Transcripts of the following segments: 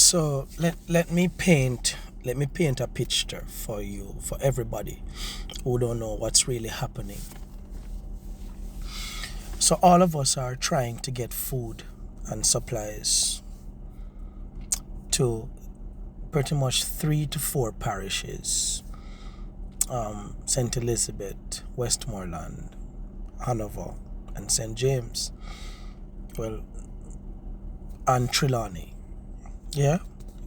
So let me paint a picture for you, for everybody who don't know what's really happening. So all of us are trying to get food and supplies to pretty much 3 to 4 parishes. St. Elizabeth, Westmoreland, Hanover, and St. James. Well, and Trelawney. Yeah?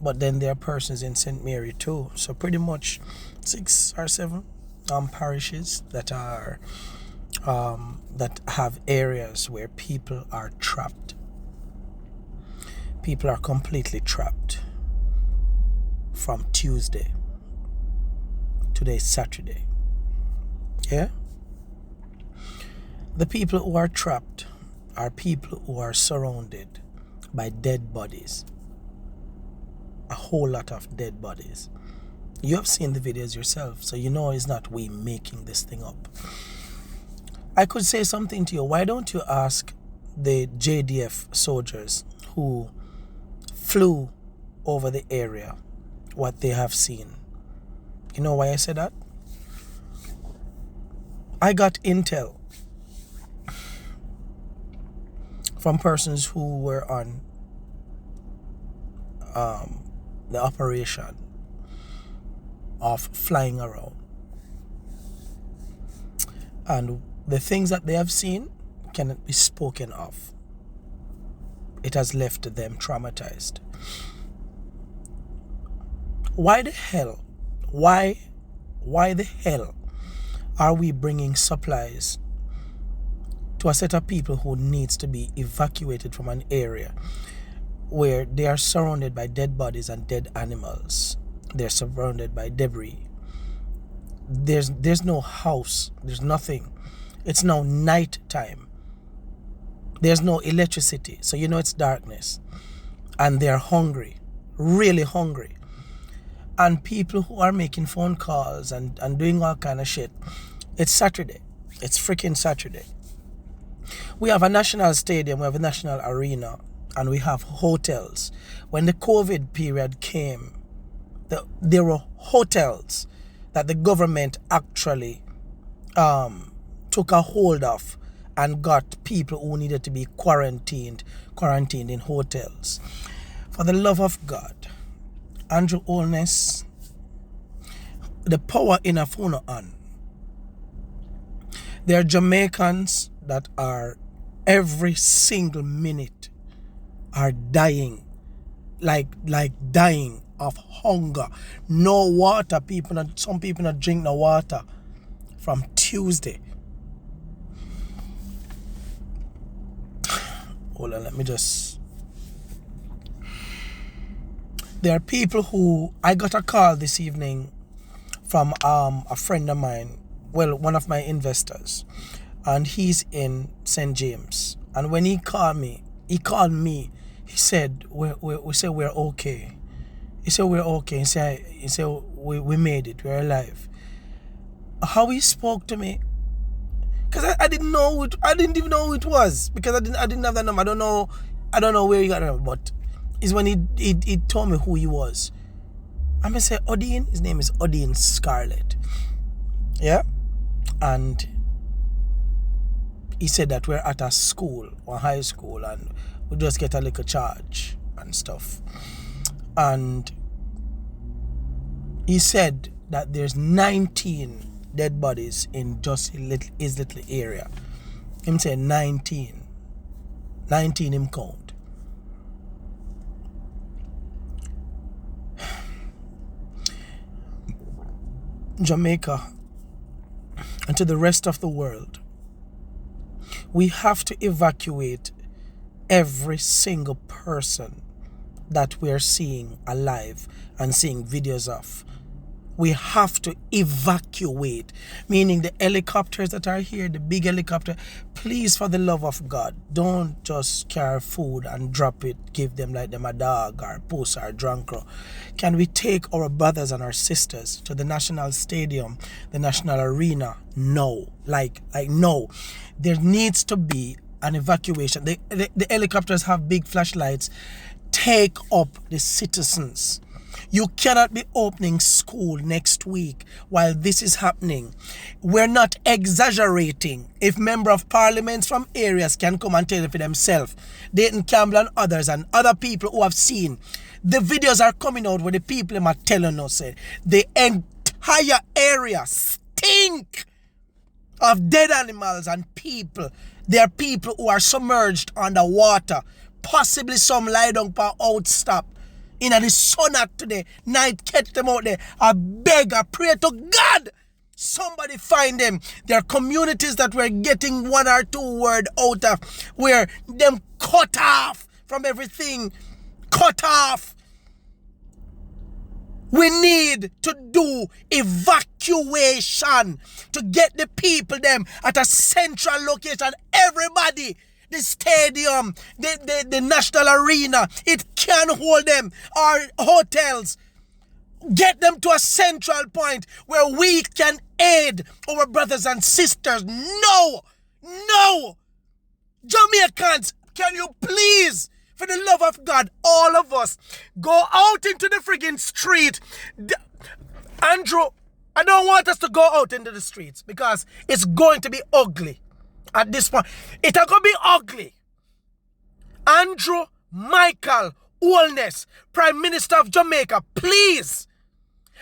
But then there are persons in St. Mary too. So pretty much 6 or 7 parishes that are that have areas where people are trapped. People are completely trapped from Tuesday. Today's Saturday. Yeah? The people who are trapped are people who are surrounded by dead bodies. A whole lot of dead bodies. You have seen the videos yourself, so you know it's not we making this thing up. I could say something to you. Why don't you ask the JDF soldiers who flew over the area what they have seen? You know why I said that? I got intel from persons who were on the operation of flying around. And the things that they have seen cannot be spoken of. It has left them traumatized. Why the hell the hell are we bringing supplies to a set of people who needs to be evacuated from an area where they are surrounded by dead bodies and dead animals? They're surrounded by debris. There's no house. There's nothing. It's now night time. There's no electricity, so you know it's darkness. And they're hungry, really hungry. And people who are making phone calls and doing all kind of shit. It's Saturday. It's freaking Saturday. We have a national stadium, we have a national arena, and we have hotels. When the COVID period came, there were hotels that the government actually took a hold of and got people who needed to be quarantined in hotels. For the love of God, Andrew Holness, the power in a phone on. There are Jamaicans that are every single minute are dying, like dying of hunger. No water. Some people not drink no water from Tuesday. Hold on, let me just. There are people who, I got a call this evening from a friend of mine, well, one of my investors, and he's in St. James. And when he called me, he said, we said we're okay. He said we're okay. He said we made it, we're alive. How he spoke to me, because I didn't know it, I didn't even know who it was, because I didn't have that number. I don't know where he got it, but is when he told me who he was. I'm gonna say Odin. His name is Odin Scarlett. Yeah, and he said that we're at a school or high school and we just get a little charge and stuff. And he said that there's 19 dead bodies in just his little area. Him said 19 him count. Jamaica and to the rest of the world, we have to evacuate every single person that we're seeing alive and seeing videos of. We have to evacuate, meaning the helicopters that are here, the big helicopter. Please, for the love of God, don't just carry food and drop it, give them like them a dog or a puss or a drunker. Can we take our brothers and our sisters to the national stadium, the national arena? No. Like no. There needs to be an evacuation. The helicopters have big flashlights. take up the citizens. You cannot be opening school next week while this is happening. We're not exaggerating. If member of parliaments from areas can come and tell you for themselves, Dayton Campbell and others and other people who have seen, the videos are coming out where the people are telling us the entire area stink of dead animals and people. There are people who are submerged underwater. Possibly some lie down for outstop. In the sun at today, night catch them out there. I beg, I pray to God, somebody find them. There are communities that we're getting 1 or 2 words out of, where them cut off from everything. Cut off. We need to do evacuation to get the people them at a central location. Everybody. The stadium, the national arena, it can hold them. Our hotels, get them to a central point where we can aid our brothers and sisters. No, Jamaicans, can you please, for the love of God, all of us, go out into the friggin' street. Andrew, I don't want us to go out into the streets because it's going to be ugly. At this point, it's going to be ugly. Andrew Michael Holness, Prime Minister of Jamaica, please,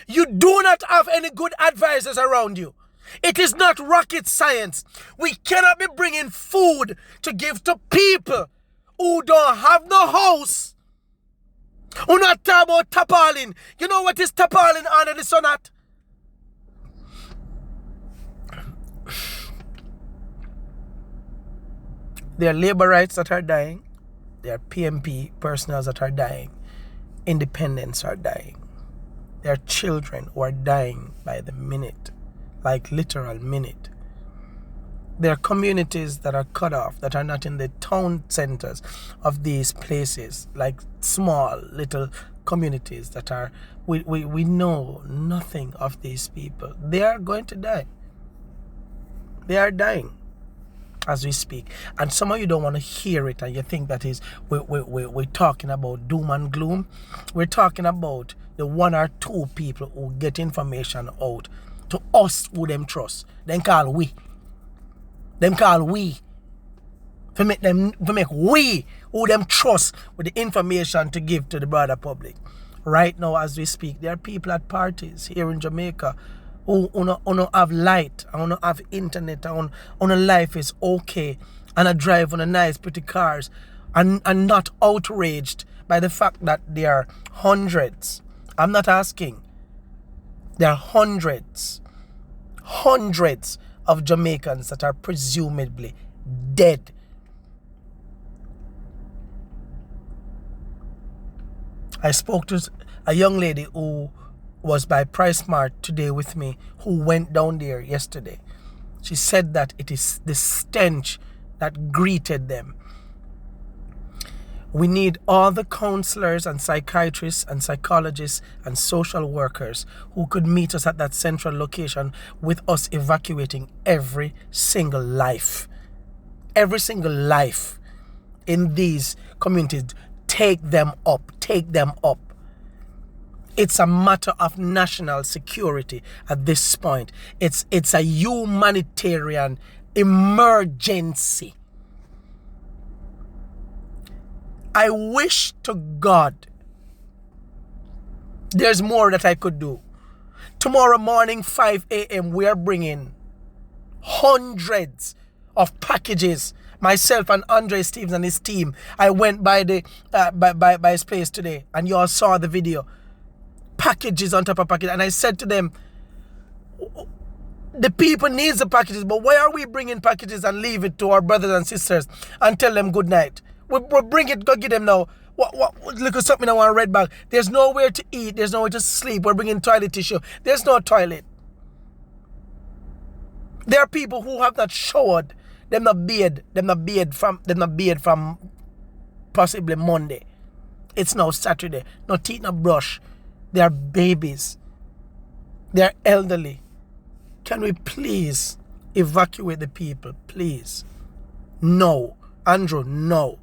you do not have any good advisors around you. It is not rocket science. We cannot be bringing food to give to people who don't have no house. Who not talk about tarpaulin. You know what is tarpaulin under the sun at? There are labor rights that are dying. There are PMP personnel that are dying. Independents are dying. There are children who are dying by the minute, like literal minute. There are communities that are cut off, that are not in the town centers of these places, like small little communities that are, we know nothing of these people. They are going to die. They are dying as we speak. And some of you don't want to hear it, and you think that is we're talking about doom and gloom. We're talking about the 1 or 2 people who get information out to us who them trust. Them call we. To make we who them trust with the information to give to the broader public. Right now as we speak, there are people at parties here in Jamaica who don't have light, who don't have internet, who life is okay, and a drive on a nice pretty cars, and not outraged by the fact that there are hundreds. I'm not asking. There are hundreds of Jamaicans that are presumably dead. I spoke to a young lady who was by Price Mart today with me, who went down there yesterday. She said that it is the stench that greeted them. We need all the counselors and psychiatrists and psychologists and social workers who could meet us at that central location with us evacuating every single life. Every single life in these communities. Take them up. It's a matter of national security at this point. It's a humanitarian emergency. I wish to God there's more that I could do. Tomorrow morning, 5 a.m., we are bringing hundreds of packages. Myself and Andre Stevens and his team. I went by by his place today, and you all saw the video. Packages on top of packages, and I said to them, the people need the packages, but why are we bringing packages and leave it to our brothers and sisters and tell them good night? We'll bring it, go get them now. Look at something I want to read back. There's nowhere to eat, there's nowhere to sleep. We're bringing toilet tissue. There's no toilet. There are people who have not showered. Them not bathed from possibly Monday. It's now Saturday. No teeth, no brush. They are babies. They are elderly. Can we please evacuate the people? Please. No. Andrew, no.